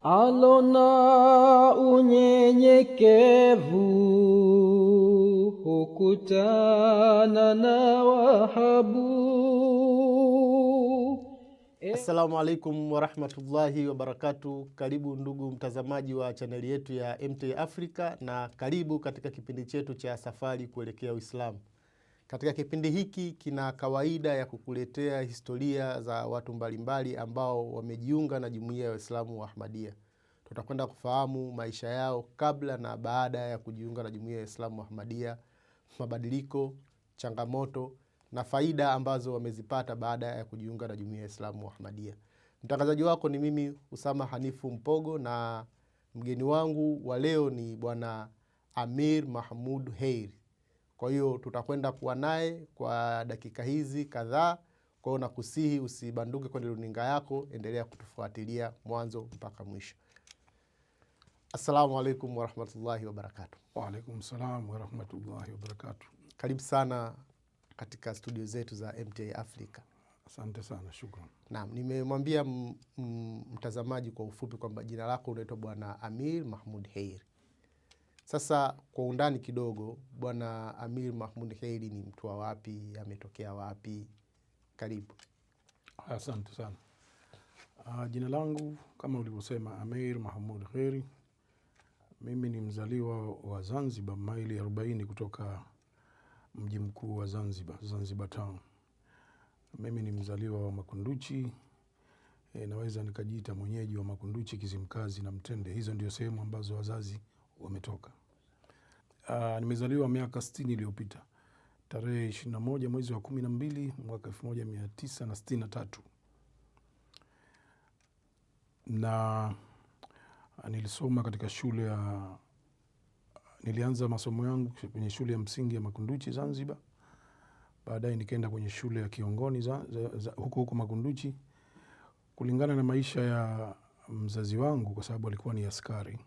Alona unyenyekevu hukutana na Wahabu. Assalamu alaikum warahmatullahi wabarakatuh. Karibu ndugu mtazamaji wa chaneli yetu ya MTA Africa, na karibu katika kipindi chetu cha safari kuelekea Uislamu. Katika kipindi hiki kina kawaida ya kukuletea historia za watu mbalimbali ambao wamejiunga na jumuiya ya Waislamu wa Ahmadiyya. Tutakwenda kufahamu maisha yao kabla na baada ya kujiunga na jumuiya ya Waislamu wa Ahmadiyya, mabadiliko, changamoto na faida ambazo wamezipata baada ya kujiunga na jumuiya ya Waislamu wa Ahmadiyya. Mtangazaji wako ni mimi Usama Hanifu Mpogo, na mgeni wangu wa leo ni Bwana Amir Mahmoud Heir. Kwa hiyo tutakwenda kuwa naye kwa dakika hizi kadhaa. Kwa hiyo nakusihi usibanduke kwenye runinga yako, endelea kutufuatilia mwanzo mpaka mwisho. Assalamu alaikum warahmatullahi wabarakatuh. Wa alaikum salam warahmatullahi wabarakatuh. Karibu sana katika studio zetu za MTA Africa. Asante sana, shukran. Naam, nimemwambia mtazamaji kwa ufupi kwamba jina lako unaitwa Bwana Amir Mahmoud Heir. Sasa kwa undani kidogo, Bwana Amir Mahmoud Heir ni mtu wa wapi, ametokea wapi? Karibu. Asante sana. Jina langu kama ulivyosema, Amir Mahmoud Heir. Mimi ni mzaliwa wa Zanzibar, maili 40 kutoka mji mkuu wa Zanzibar, Zanzibar Town. Mimi ni mzaliwa wa Makunduchi. Naweza nikajiita mwenyeji wa Makunduchi, Kizimkazi na Mtende. Hizo ndio sehemu ambazo wazazi wametoka. Nimezaliwa miaka 60 iliyopita, tarehe 21 mwezi wa 12 mwaka 1963. Na nilisoma katika shule ya nilianza masomo yangu kwenye shule ya msingi ya Makunduchi Zanzibar. Baadaye nikaenda kwenye shule ya Kiongoni huko Makunduchi, kulingana na maisha ya mzazi wangu, kwa sababu alikuwa ni askari.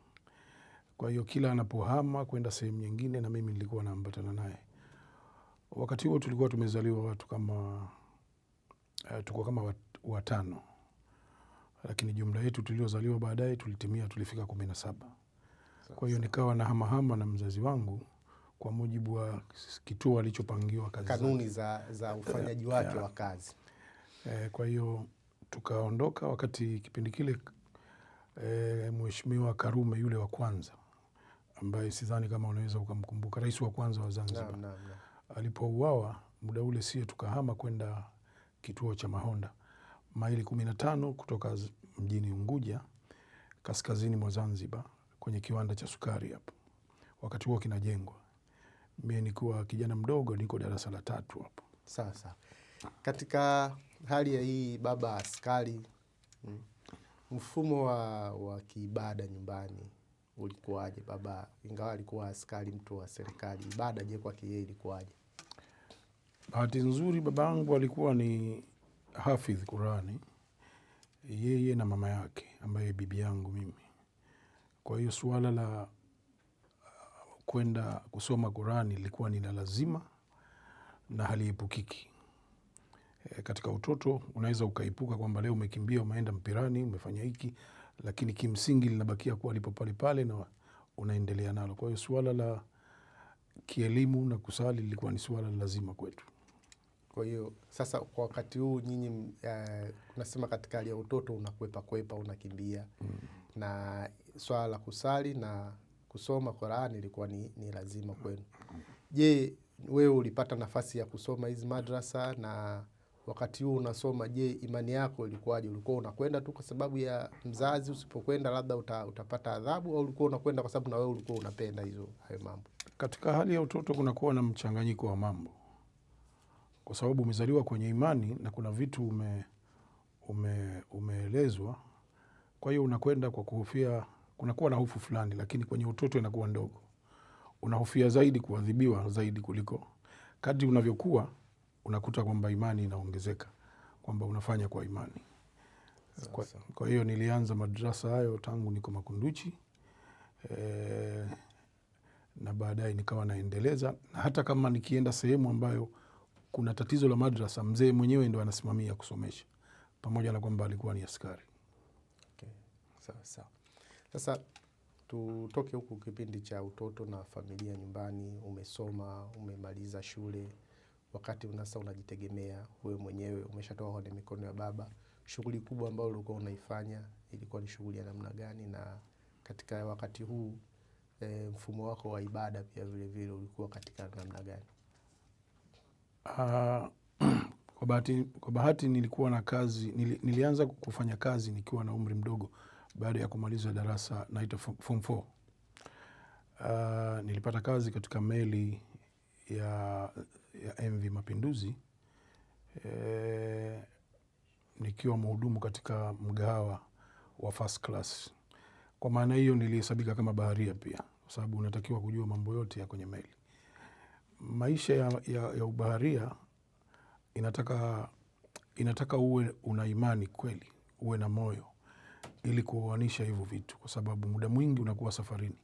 Kwa hiyo kila anapohama kwenda sehemu nyingine, na mimi nilikuwa naambatana naye. Wakati huo tulikuwa tumezaliwa watu kama watano, lakini jumla yetu tuliozaliwa baadaye tulifika 17. Kwa hiyo nikawa na hama na mzazi wangu kwa mujibu wa kituo alichopangiwa kazi, kanuni za ufanyaji wake wa kazi. Kwa hiyo tukaondoka wakati kipindi kile Mheshimiwa Karume yule wa kwanza, ambaye sidhani kama unaweza ukamkumbuka, rais wa kwanza wa Zanzibar. Naam. Alipouawa muda ule, sie tukahama kwenda kituo cha Mahonda, maili 15 kutoka mjini Unguja, kaskazini mwa Zanzibar, kwenye kiwanda cha sukari hapo. Wakati huo kinajengwa. Mimi nilikuwa kijana mdogo, niko darasa la 3 hapo. Sawa. Katika hali ya hii baba askari, mfumo wa kiibada nyumbani ulikuwaje? Baba ingawa alikuwa askari, mtu wa serikali, ibada je kwake yeye ilikuwaje? Bahati nzuri babangu alikuwa ni hafidh Qurani, yeye na mama yake ambaye bibi yangu mimi. Kwa hiyo suala la kwenda kusoma Qurani lilikuwa ni la lazima na haliepukiki. Katika utoto unaweza ukaipuka kwamba leo umekimbia, umeenda mpirani, umefanya hiki, lakini kimsingi linabakia kuwa lipo pale pale na unaendelea nalo. Kwa hiyo suala la kielimu na kusali lilikuwa ni suala lazima kwetu. Kwa hiyo sasa kwa wakati huu nyinyi unasema katika hali ya utoto unakwepa unakimbia, na swala la kusali na kusoma Qur'ani ilikuwa ni lazima kwenu. Je, wewe ulipata nafasi ya kusoma hizi madrasa, na wakati huu unasoma, je, imani yako ilikuwaje? Ulikuwa unakwenda tu kwa sababu ya mzazi, usipokwenda labda utapata adhabu, au ulikuwa unakwenda kwa sababu na wewe ulikuwa unapenda hayo mambo? Katika hali ya utoto kunakuwa na mchanganyiko wa mambo, kwa sababu umezaliwa kwenye imani na kuna vitu umeelezwa. Kwa hiyo unakwenda kwa kuhofia, kunakuwa na hofu fulani, lakini kwenye utoto inakuwa ndogo. Unahofia zaidi kuadhibiwa zaidi kuliko kadri unavyokuwa unakuta kwamba imani inaongezeka, kwamba unafanya kwa imani. Kwa hiyo nilianza madrasa hayo tangu niko Makunduchi, na baadaye nikawa naendeleza, na hata kama nikienda sehemu ambayo kuna tatizo la madrasa, mzee mwenyewe ndo anasimamia kusomesha, pamoja na kwamba alikuwa ni askari. Okay. Sawa. Sasa tutoke huku kipindi cha utoto na familia nyumbani, umesoma, umemaliza shule, wakati sasa unajitegemea wewe mwenyewe, umeshatoka kwenye mikono ya baba. Shughuli kubwa ambayo ulikuwa unaifanya ilikuwa ni shughuli ya namna gani, na katika wakati huu mfumo wako wa ibada pia vile vile ulikuwa katika namna gani? Kwa bahati nilikuwa na kazi, nilianza kufanya kazi nikiwa na umri mdogo baada ya kumaliza darasa naita form 4. Nilipata kazi katika meli ya MV Mapinduzi, nikiwa mhudumu katika mgahawa wa first class. Kwa maana hiyo nilihesabika kama baharia pia, kwa sababu unatakiwa kujua mambo yote ya kwenye meli. Maisha ya ubaharia inataka uwe una imani kweli, uwe na moyo ili kuoanisha hivyo vitu, kwa sababu muda mwingi unakuwa safarini.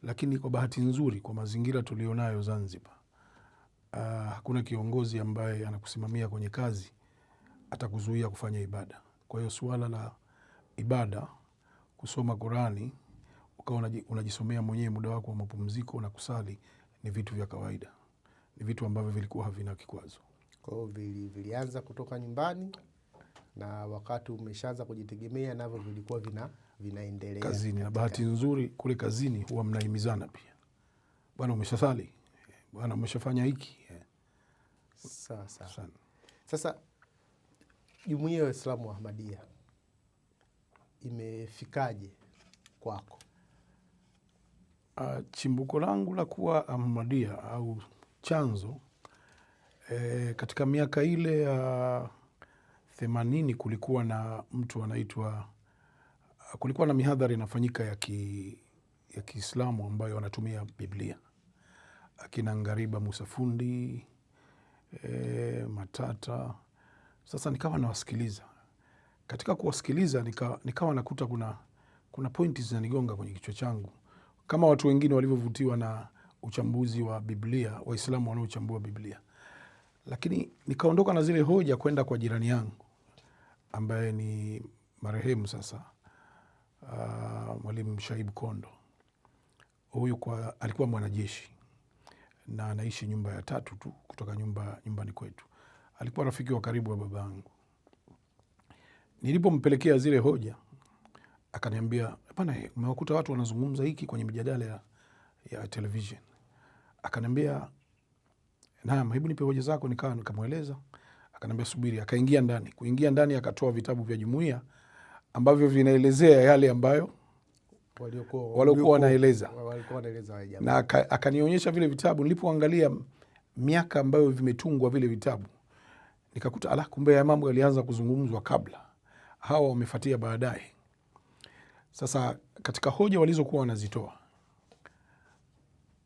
Lakini kwa bahati nzuri, kwa mazingira tulionayo Zanzibar, hakuna kiongozi ambaye anakusimamia kwenye kazi atakuzuia kufanya ibada. Kwa hiyo suala la ibada, kusoma Qurani, ukawa unajisomea mwenyewe muda wako wa mapumziko na kusali, ni vitu vya kawaida, ni vitu ambavyo vilikuwa havina kikwazo. Kwa hiyo vilianza kutoka nyumbani, na wakati umeshaanza kujitegemea navyo vilikuwa vinaendelea kazini. Na bahati nzuri kule kazini huwa mnahimizana pia, bwana umeshasali, bwana umeshafanya hiki. Sawa. Sasa Jumuiya ya Waislamu wa Ahmadiyya imefikaje kwako? Chimbuko langu la kuwa Ahmadiyya au chanzo, katika miaka ile ya 80 kulikuwa na mtu anaitwa, kulikuwa na mihadhara inafanyika ya Kiislamu ambayo wanatumia Biblia, akina Ngariba Musa Fundi, Matata. Sasa nikawa nawasikiliza. Katika kuwasikiliza nikawa nakuta kuna pointi zinanigonga kwenye kichwa changu, kama watu wengine walivyovutiwa na uchambuzi wa Biblia, Waislamu wanaochambua Biblia. Lakini nikaondoka na zile hoja kwenda kwa jirani yangu ambaye ni marehemu sasa, Mwalimu Shaibu Kondo. Huyu alikuwa mwanajeshi na anaishi nyumba ya 3 tu kutoka nyumbani kwetu. Alikuwa rafiki wa karibu wa babangu. Nilipompelekea zile hoja, akaniambia, hapana, umewakuta watu wanazungumza hiki kwenye mijadala ya television. Akaniambia, naam, hebu nipe hoja zako. Nikamweleza. Akaniambia subiri. Akaingia ndani. Kuingia ndani akatoa vitabu vya jumuiya ambavyo vinaelezea yale ambayo waliokuwa wanaeleza. Na akanionyesha vile vitabu. Nilipoangalia miaka ambayo vimetungwa vile vitabu, nikakuta kumbe ya mambo yalianza kuzungumzwa kabla, hawa wamefuatia baadaye. Sasa katika hoja walizokuwa wanazitoa,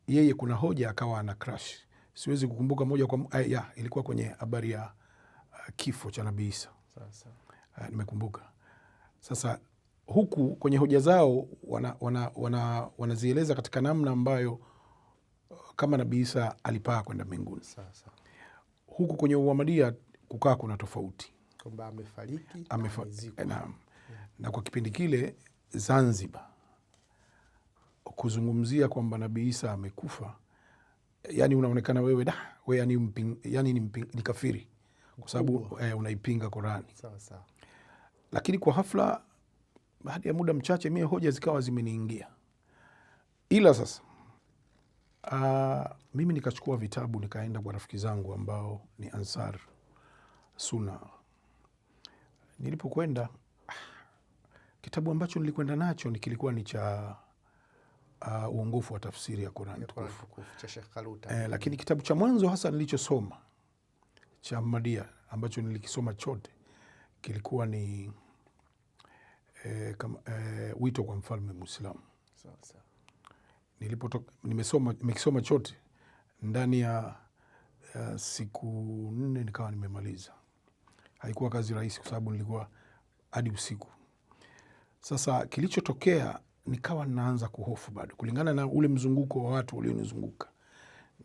yeye kuna hoja akawa ana crash. Siwezi kukumbuka moja kwa ilikuwa kwenye habari ya kifo cha Nabii Isa. Nimekumbuka. Sasa huku kwenye hoja zao wanazieleza katika namna ambayo kama Nabii Isa alipaa kwenda mbinguni. Huku kwenye Uahmadiyya kukaa kuna tofauti, kwamba amefariki na kwa kipindi kile Zanzibar kuzungumzia kwamba Nabii Isa amekufa, yani unaonekana wewe ni kafiri, kwa sababu unaipinga Qurani. Lakini kwa hafla, baada ya muda mchache, mie hoja zikawa zimeniingia. Ila sasa mimi nikachukua vitabu, nikaenda kwa rafiki zangu ambao ni Ansar Sunna. Nilipokwenda, kitabu ambacho nilikwenda nacho kilikuwa ni cha uongofu wa tafsiri ya Qur'an tukufu cha Sheikh Kaluta. Lakini kitabu cha mwanzo hasa nilichosoma cha Ahmadiyya ambacho nilikisoma chote kilikuwa ni wito kwa mfalme Muislamu. Nimekisoma chote ndani ya siku 4 nikawa nimemaliza. Haikuwa kazi rahisi kwa sababu nilikuwa hadi usiku. Sasa kilichotokea, nikawa naanza kuhofu bado kulingana na ule mzunguko wa watu walionizunguka.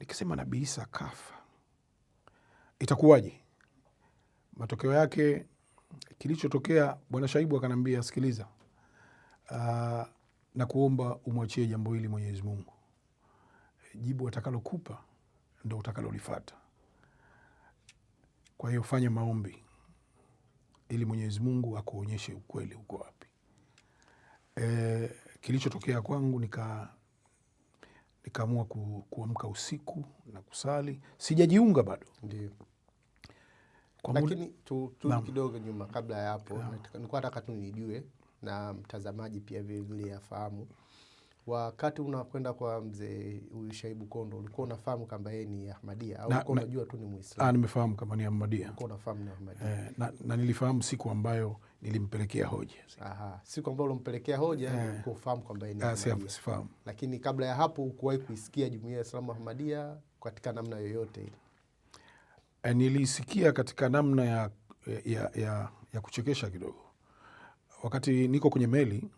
Nikisema Nabii Isa kafa, itakuwaje? Matokeo yake kilichotokea, Bwana Shaibu akanambia, sikiliza, na kuomba umwachie jambo hili Mwenyezi Mungu. Jibu atakalokupa ndo utakalolifuata. Kwa hiyo fanya maombi ili Mwenyezi Mungu akuonyeshe ukweli uko wapi. Kilichotokea kwangu, nikaamua kuamka usiku na kusali. Sijajiunga bado. Ndio. Lakini tu kidogo nyuma kabla ya hapo, nilikuwa nataka tu nijue na mtazamaji pia vile vile afahamu. Wakati unakwenda kwa mzee huyu Shaibu Kondo, ulikuwa unafahamu kama yeye ni Ahmadiyya au ulikuwa unajua tu ni Muislamu? Nimefahamu kama ni Ahmadiyya. Ulikuwa unafahamu ni Ahmadiyya. Na nilifahamu siku ambayo nilimpelekea hoja. Aha, siku ambayo ulimpelekea hoja ulikuwa ufahamu kwamba yeye ni Ahmadiyya. Sifahamu. Lakini kabla ya hapo ukuwahi kuisikia Jumuiya ya Islamu Ahmadiyya katika namna yoyote ile? Nilisikia katika namna ya kuchekesha kidogo. Wakati niko kwenye meli,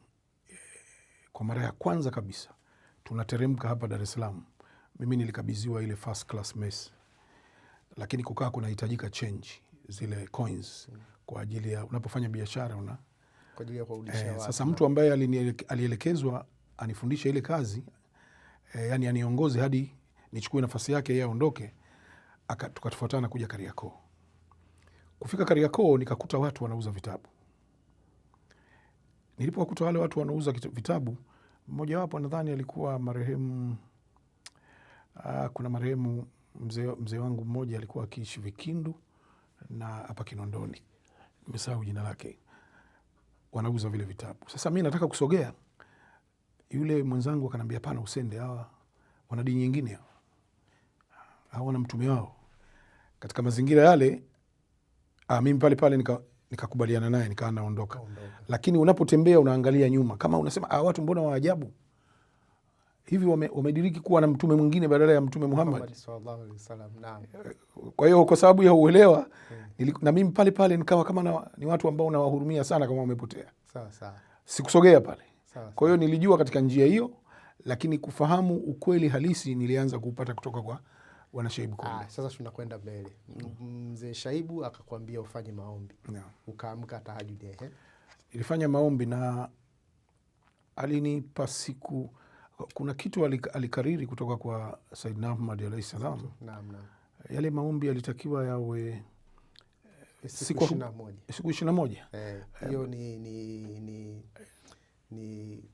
kwa mara ya kwanza kabisa tunateremka hapa Dar es Salaam, mimi nilikabidhiwa ile first class mess, lakini kukaa kunahitajika change zile coins kwa ajili ya unapofanya biashara kwa ajili ya kurudishia watu. Sasa mtu ambaye alielekezwa anifundishe ile kazi, yani aniongoze hadi nichukue nafasi yake yeye aondoke, tukatofautana kuja Kariakoo. Kufika Kariakoo nikakuta watu wanauza vitabu. Nilipowakuta wale watu wanauza vitabu, mmoja wapo nadhani alikuwa marehemu, kuna marehemu mzee wangu mmoja alikuwa akiishi Vikindu na hapa Kinondoni, nimesahau jina lake, wanauza vile vitabu. Sasa mimi nataka kusogea, yule mwenzangu akanambia hapana, usende, hawa wana dini nyingine, hawa wana mtume wao. Katika mazingira yale, mimi pale nikakubaliana naye, nikaa naondoka. Lakini unapotembea unaangalia nyuma, kama unasema watu mbona waajabu hivi, wamediriki kuwa na mtume mwingine badala ya Mtume Muhammad sallallahu alaihi wasallam. Kwa hiyo kwa sababu ya uelewa na mimi pale nikawa kama ni watu ambao nawahurumia sana kama wamepotea. Sawa. Sikusogea pale. Kwa hiyo nilijua katika njia hiyo, lakini kufahamu ukweli halisi nilianza kupata kutoka kwa Bwana Shaibu Kondo. Sasa tunakwenda mbele. Mzee Shaibu akakwambia ufanye maombi. Ukaamka tahajjud. Nilifanya maombi na alinipa siku, kuna kitu alikariri kutoka kwa Sayyidna Ahmad alayhi salam. Naam. Yale maombi yalitakiwa yawe siku 21. Siku 21. Hiyo ni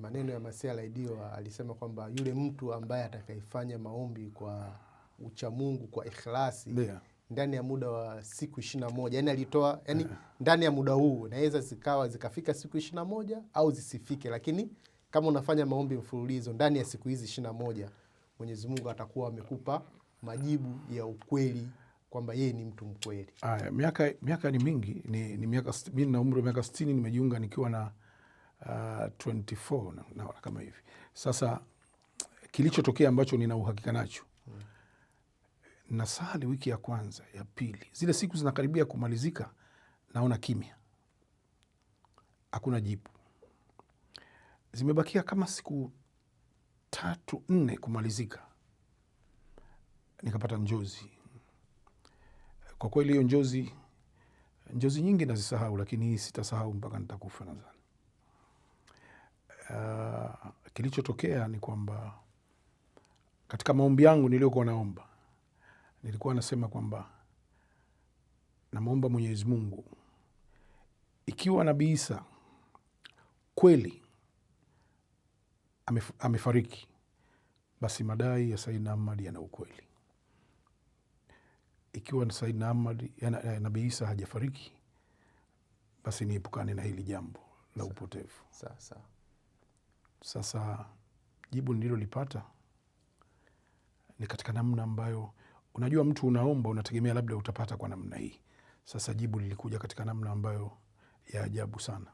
maneno ya Masih al-Aidiwa. Alisema kwamba yule mtu ambaye atakayefanya maombi kwa uchamungu, kwa ikhlasi, ndani ya muda wa siku 21, yani alitoa, yani ndani ya muda huu naweza zikafika siku 21 au zisifike, lakini kama unafanya maombi mfululizo ndani ya siku hizi 21, Mwenyezi Mungu atakuwa amekupa majibu ya ukweli kwamba yeye ni mtu mkweli. Miaka ni mingi, ni miaka, mimi na umri wa miaka 60, nimejiunga nikiwa na 24 na kama hivi. Sasa kilichotokea ambacho nina uhakika nacho, nasali wiki ya kwanza, ya pili, zile siku zinakaribia kumalizika, naona kimya, hakuna jibu. Zimebakia kama siku 3-4 kumalizika, nikapata njozi. Kwa kweli hiyo njozi nyingi nazisahau, lakini hii sitasahau mpaka nitakufa nadhani. Kilichotokea ni kwamba katika maombi yangu niliyokuwa naomba, nilikuwa nasema kwamba namwomba Mwenyezi Mungu, ikiwa Nabii Isa kweli amefariki, basi madai ya Sayyidna Ahmad yana ukweli. Ikiwa Sayyidna Ahmad Nabii Isa hajafariki, basi niepukane na hili jambo la upotevu. Sasa jibu nililolipata ni katika namna ambayo, unajua mtu unaomba unategemea labda utapata kwa namna hii. Sasa jibu lilikuja katika namna ambayo ya ajabu sana.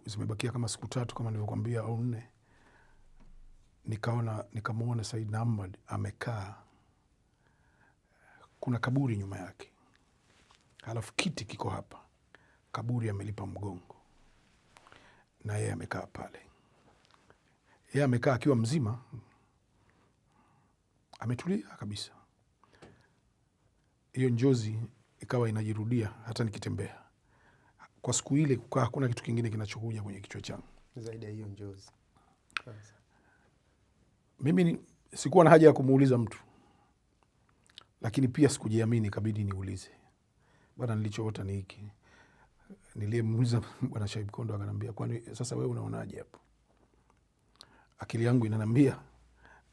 Zimebakia kama siku 3 kama nilivyokuambia au 4, nikamwona Sayyidna Ahmad amekaa, kuna kaburi nyuma yake, halafu kiti kiko hapa, kaburi amelipa mgongo, na yeye amekaa pale. Yeye amekaa akiwa mzima, ametulia kabisa. Hiyo njozi ikawa inajirudia hata nikitembea. kwa siku ile kukaa hakuna kitu kingine kinachokuja kwenye kichwa changu zaidi ya hiyo njozi. Mimi sikuwa na haja ya kumuuliza mtu, lakini pia sikujiamini, kabidi niulize, bwana, nilichoota ni hiki. Niliyemuuliza Bwana Shaib Kondo akanambia, kwani sasa wewe unaonaje hapo? Akili yangu inanambia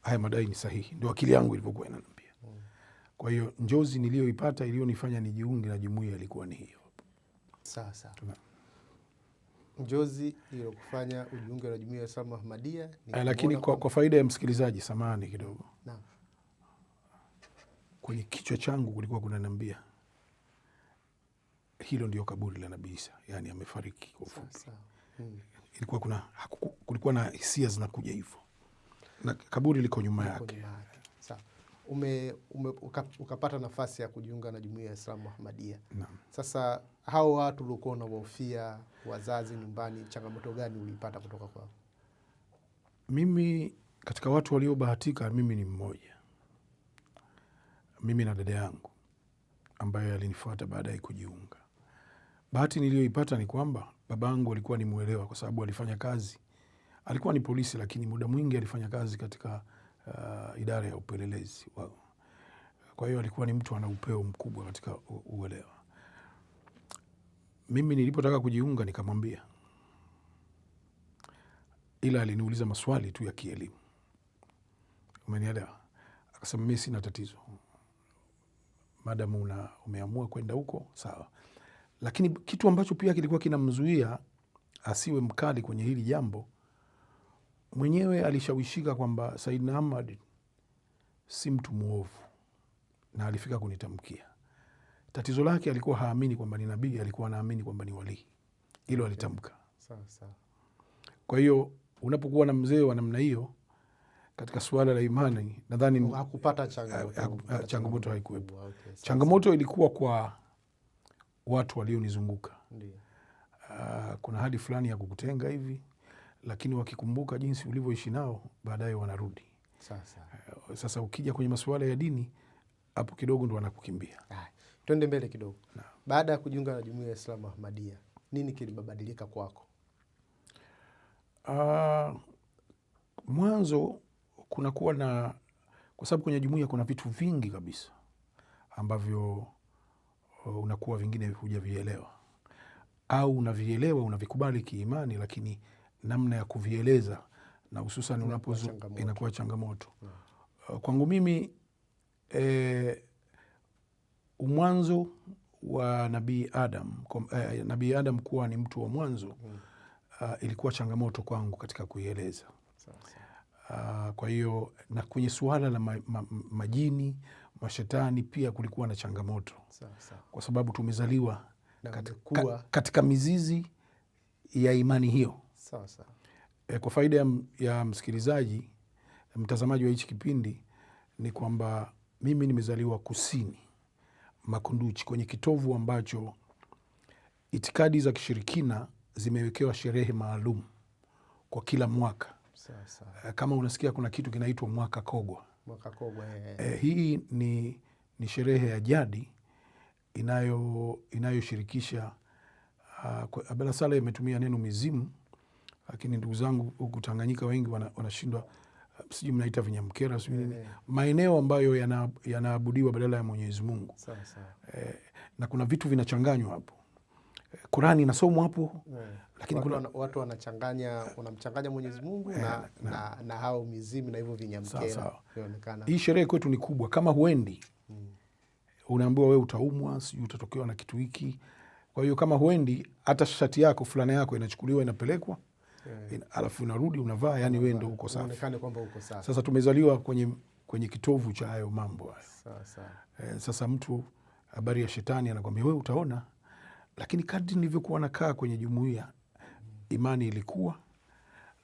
haya madai ni sahihi. Ndio akili yangu ilivyokuwa inanambia. Kwa hiyo njozi niliyoipata iliyonifanya nijiunge na jumuiya ilikuwa ni hiyo. Sasa njozi iliyokufanya ujiunge na jumuiya ya Uislamu Ahmadiyya, lakini kwa faida ya msikilizaji, samahani kidogo. Naam. Kwenye kichwa changu kulikuwa kunaniambia hilo ndio kaburi la Nabii Isa, yani amefariki kwa ufupi. Ilikuwa kulikuwa na hisia zinakuja hivyo, na kaburi liko nyuma yake. Sawa. Ukapata nafasi ya kujiunga na jumuiya ya Uislamu Ahmadiyya. Sasa hao watu walikuwa wanahofia, wazazi nyumbani, changamoto gani ulipata kutoka kwao? Mimi katika watu waliobahatika, mimi ni mmoja, mimi na dada yangu ambaye alinifuata baadaye kujiunga. Bahati niliyoipata ni kwamba babangu alikuwa ni muelewa, kwa sababu alifanya kazi, alikuwa ni polisi, lakini muda mwingi alifanya kazi katika idara ya upelelezi. Kwa hiyo alikuwa ni mtu ana upeo mkubwa katika uelewa. Mimi nilipotaka kujiunga nikamwambia, ila aliniuliza maswali tu ya kielimu, umenielewa? Akasema mimi sina tatizo, madamu umeamua kwenda huko sawa. Lakini kitu ambacho pia kilikuwa kinamzuia asiwe mkali kwenye hili jambo, mwenyewe alishawishika kwamba Said Ahmad si mtu muovu, na alifika kunitamkia. Tatizo lake alikuwa haamini kwamba ni nabii, alikuwa anaamini kwamba ni walii. Hilo alitamka. Sawa. Kwa hiyo unapokuwa na mzee wa namna hiyo katika suala la imani, nadhani hakupata changamoto haikuwepo. Changamoto ilikuwa kwa watu walionizunguka. Kuna hadi fulani ya kukutenga hivi, lakini wakikumbuka jinsi ulivyoishi nao baadaye wanarudi. Sasa ukija kwenye masuala ya dini, hapo kidogo ndo wanakukimbia. Twende mbele kidogo. Baada ya kujiunga na jumuiya ya Uislamu Ahmadiyya, nini kilibadilika kwako? Mwanzo kunakuwa na, kwa sababu kwenye jumuiya kuna vitu vingi kabisa ambavyo unakuwa vingine hujavielewa, au unavielewa unavikubali kiimani, lakini namna ya kuvieleza na hususan inakuwa changamoto. Kwangu mimi mwanzo wa Nabii Adam kuwa ni mtu wa mwanzo ilikuwa changamoto kwangu katika kuieleza. Kwa hiyo na kwenye suala la majini, mashetani pia kulikuwa na changamoto. Kwa sababu tumezaliwa katika mizizi ya imani hiyo. Kwa faida ya msikilizaji, mtazamaji wa hichi kipindi, ni kwamba mimi nimezaliwa kusini Makunduchi, kwenye kitovu ambacho itikadi za kishirikina zimewekewa sherehe maalum kwa kila mwaka. Kama unasikia kuna kitu kinaitwa mwaka Kogwa. Hii ni sherehe ya jadi inayoshirikisha Abdalla Saleh imetumia neno mizimu, lakini ndugu zangu huku Tanganyika wengi wanashindwa, sijui mnaita vinyamkera, maeneo ambayo yanaabudiwa badala ya Mwenyezi Mungu. Na kuna vitu vinachanganywa hapo. Qurani inasomwa hapo, lakini watu wanamchanganya Mwenyezi Mungu na hao mizimu na hivyo vinyamkera. Hii sherehe kwetu ni kubwa. Kama huendi, unaambiwa wewe utaumwa, sijui utatokewa na kitu hiki. Kwa hiyo kama huendi, hata shati yako, fulana yako inachukuliwa, inapelekwa, alafu unarudi unavaa, yani wewe ndio uko safi. Sasa tumezaliwa kwenye kitovu cha hayo mambo hayo. Sasa mtu habari ya shetani anakwambia wewe utaona. Lakini kadri nilivyokuwa nakaa kwenye jumuiya, imani ilikuwa,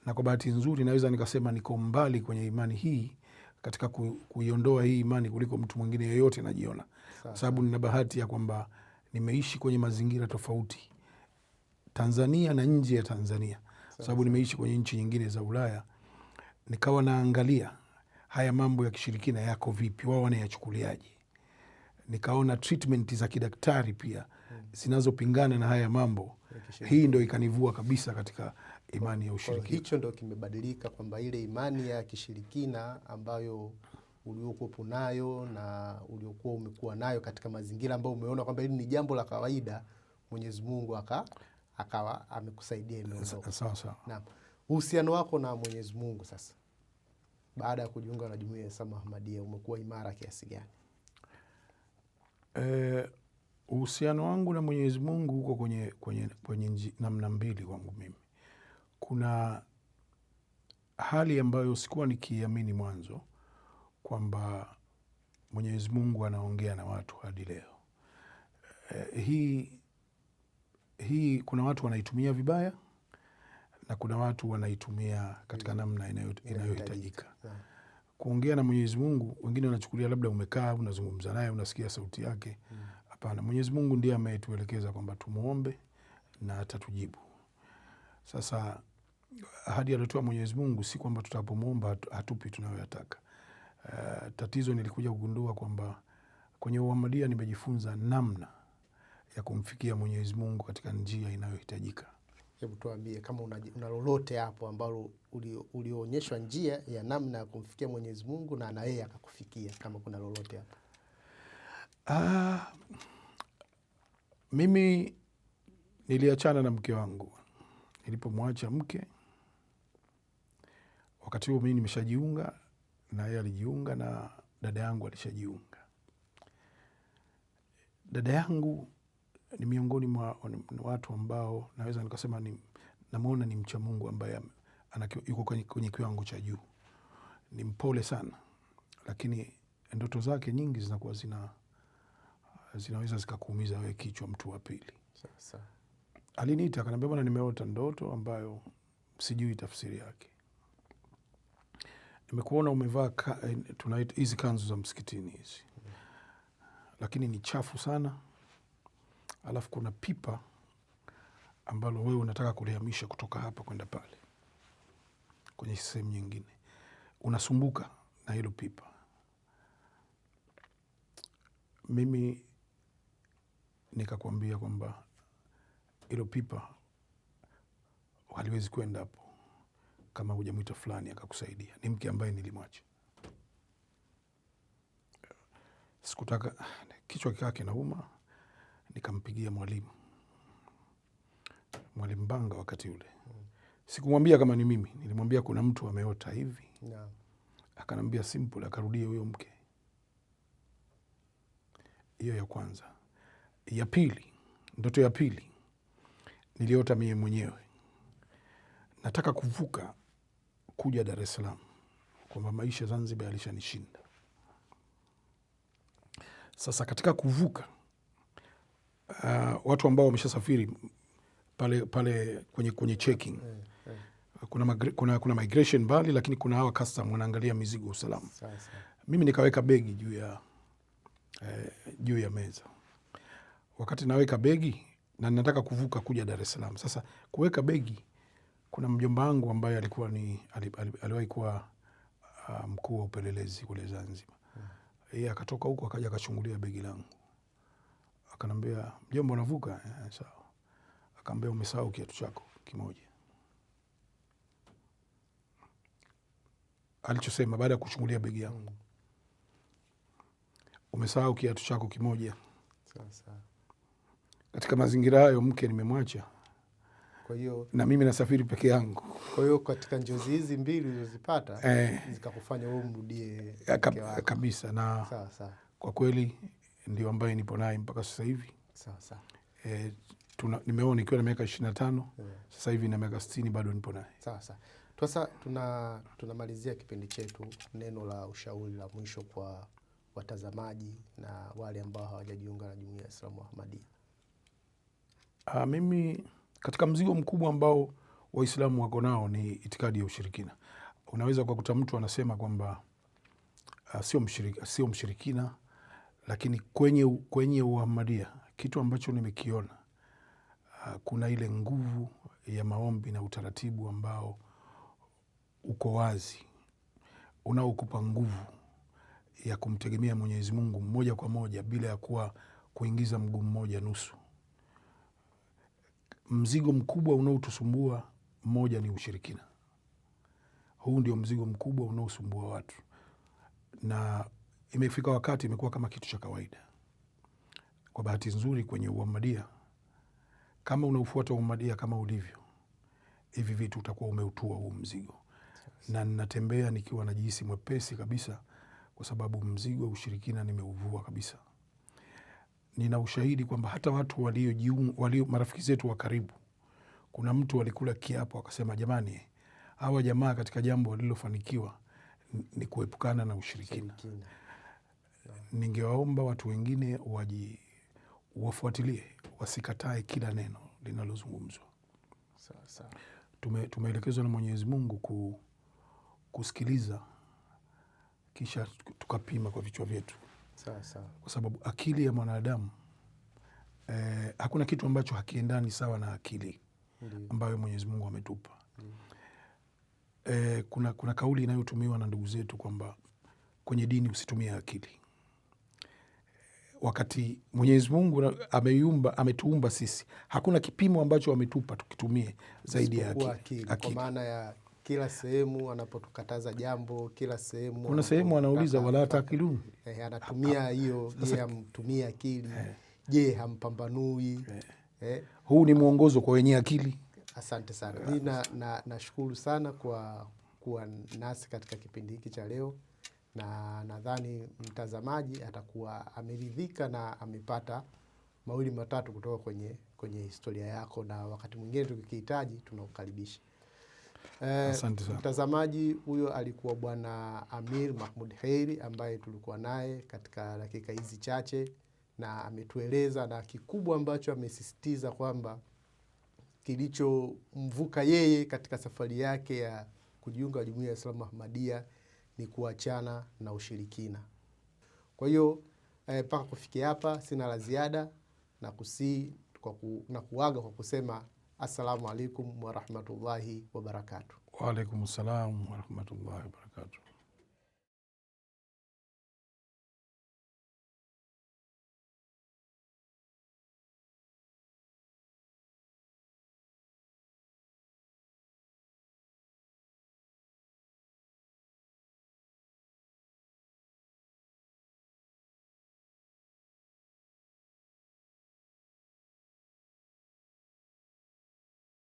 na kwa bahati nzuri naweza nikasema niko mbali kwenye imani hii katika kuiondoa hii imani kuliko mtu mwingine yeyote najiona. Kwa sababu nina bahati ya kwamba nimeishi kwenye mazingira tofauti Tanzania na nje ya Tanzania. Kwa sababu nimeishi kwenye nchi nyingine za Ulaya, nikawa naangalia haya mambo ya kishirikina yako vipi, wao wanayachukuliaje. Nikaona treatment za kidaktari pia zinazopingana na haya mambo Hii ndio ikanivua kabisa katika imani ya ushirikina. Hicho ndio kimebadilika, kwamba ile imani ya kishirikina ambayo uliokuwa nayo na uliokuwa umekuwa nayo katika mazingira ambayo umeona kwamba hili ni jambo la kawaida, Mwenyezi Mungu akawa amekusaidia imeondoka. Sawa. Naam. Uhusiano wako na Mwenyezi Mungu sasa baada ya kujiunga na Jumuiya ya Islamu Ahmadiyya umekuwa imara kiasi gani? Uhusiano wangu na Mwenyezi Mungu uko kwenye namna mbili kwangu mimi. Kuna hali ambayo sikuwa nikiamini mwanzo kwamba Mwenyezi Mungu anaongea na watu hadi leo. Hii kuna watu wanaitumia vibaya na kuna watu wanaitumia katika namna inayohitajika. Kuongea na Mwenyezi Mungu, wengine wanachukulia labda umekaa unazungumza naye unasikia sauti yake. Hapana, Mwenyezi Mungu ndiye ametuelekeza kwamba tumuombe na atatujibu. Sasa ahadi aliyotoa Mwenyezi Mungu si kwamba tutapomwomba hatupi tunayoyataka. Tatizo nilikuja kugundua kwamba kwenye Uhamadiyya nimejifunza namna ya kumfikia Mwenyezi Mungu katika njia inayohitajika. Hebu tuambie kama una lolote hapo ambalo ulionyeshwa njia ya namna ya kumfikia Mwenyezi Mungu na yeye akakufikia, kama kuna lolote hapo. Mimi niliachana na mke wangu. Nilipomwacha mke, wakati huo mimi nimeshajiunga na yeye alijiunga na dada yangu alishajiunga. Dada yangu ni miongoni mwa watu ambao naweza nikasema namuona ni mcha Mungu ambaye yuko kwenye kiwango cha juu. Ni mpole sana, lakini ndoto zake nyingi zinakuwa zinaweza zikakuumiza wewe kichwa, mtu wa pili. Sasa aliniita akaniambia, bwana, nimeota ndoto ambayo sijui tafsiri yake. Nimekuona umevaa tunaita hizi kanzu za msikitini hizi, lakini ni chafu sana. Alafu kuna pipa ambalo wewe unataka kulihamisha kutoka hapa kwenda pale kwenye sehemu nyingine. Unasumbuka na hilo pipa. Mimi nikakwambia kwamba hilo pipa haliwezi kwenda hapo kama hujamwita fulani akakusaidia. Ni mke ambaye nilimwacha. Sikutaka, kichwa kikaa kinauma. Nikampigia mwalimu Banga wakati ule. Sikumwambia kama ni mimi, nilimwambia kuna mtu ameota hivi. Naam. Akanambia simple, akarudia huyo mke. Hiyo ya kwanza. Ya pili, ndoto ya pili, niliota mie mwenyewe nataka kuvuka kuja Dar es Salaam, kwamba maisha Zanzibar yalishanishinda. Sasa katika kuvuka, watu ambao wameshasafiri pale kwenye checking, kuna migration mbali, lakini kuna hawa custom wanaangalia mizigo usalama. Mimi nikaweka begi juu ya meza. Wakati naweka begi na nataka kuvuka kuja Dar es Salaam. Sasa kuweka begi, kuna mjomba wangu ambaye aliwahi kuwa mkuu wa upelelezi kule Zanzibar. Yeye akatoka huko akaja akachungulia begi langu. Akanambia, mjomba, unavuka? Sawa. Akamwambia, umesahau kiatu chako kimoja. Alichosema baada ya kuchungulia begi yangu, umesahau kiatu chako kimoja. Sasa katika mazingira hayo mke nimemwacha. Kwa hiyo na mimi nasafiri peke yangu. Kwa hiyo katika njozi hizi mbili ulizozipata zikakufanya wewe umrudie kabisa na sawa. Kwa kweli ndio ambaye nipo naye mpaka sasa hivi. Sawa. Nimeona nikiwa na miaka 25, sasa hivi na miaka 60 bado nipo naye. Sawa. Sasa tunamalizia kipindi chetu, neno la ushauri la mwisho kwa watazamaji na wale ambao hawajajiunga na Jumuiya ya Islamu Ahmadiyya. Mimi katika mzigo mkubwa ambao Waislamu wako nao ni itikadi ya ushirikina. Unaweza kukuta mtu anasema kwamba sio mshirikina, lakini kwenye Uhamadiyya kitu ambacho nimekiona, kuna ile nguvu ya maombi na utaratibu ambao uko wazi, unaokupa nguvu ya kumtegemea Mwenyezi Mungu moja kwa moja bila ya kuingiza mguu mmoja nusu. mzigo mkubwa unaotusumbua, mmoja ni ushirikina. Huu ndio mzigo mkubwa unaosumbua watu, na imefika wakati imekuwa kama kitu cha kawaida. Kwa bahati nzuri kwenye Uhamadiyya, kama unaufuata Uhamadiyya kama ulivyo, hivi vitu utakuwa umeutua huu mzigo. Na ninatembea nikiwa najihisi mwepesi kabisa, kwa sababu mzigo wa ushirikina nimeuvua kabisa. Nina ushahidi kwamba hata watu walio marafiki zetu wa karibu, kuna mtu alikula kiapo akasema, jamani, hawa jamaa katika jambo walilofanikiwa ni kuepukana na ushirikina. Ningewaomba watu wengine wafuatilie, wasikatae kila neno linalozungumzwa. Tumeelekezwa na Mwenyezi Mungu kusikiliza, kisha tukapima kwa vichwa vyetu. Kwa sababu akili ya mwanadamu, hakuna kitu ambacho hakiendani sawa na akili ambayo Mwenyezi Mungu ametupa. Kuna kauli inayotumiwa na ndugu zetu kwamba kwenye dini usitumie akili. Wakati Mwenyezi Mungu ametuumba sisi, hakuna kipimo ambacho ametupa tukitumie zaidi ya akili. Kwa maana ya kila sehemu anapotukataza jambo, kila sehemu kuna sehemu anauliza wala taakilun, anatumia hiyo, je, hamtumia akili? Je, hampambanui? Huu ni mwongozo kwa wenye akili. Asante sana. Mimi nashukuru sana kwa kuwa nasi katika kipindi hiki cha leo, na nadhani mtazamaji atakuwa ameridhika na amepata mawili matatu kutoka kwenye historia yako, na wakati mwingine tukikihitaji tunakukaribisha. Mtazamaji, huyo alikuwa Bwana Amir Mahmoud Khairi ambaye tulikuwa naye katika dakika hizi chache, na ametueleza, na kikubwa ambacho amesisitiza kwamba kilichomvuka yeye katika safari yake ya kujiunga na Jumuiya ya Islamu Ahmadiyya ni kuachana na ushirikina. Kwa hiyo mpaka kufikia hapa sina la ziada, na kuaga kwa kusema assalamu alaikum warahmatullahi wabarakatuh. Wa alaikum salam warahmatullahi wabarakatuh.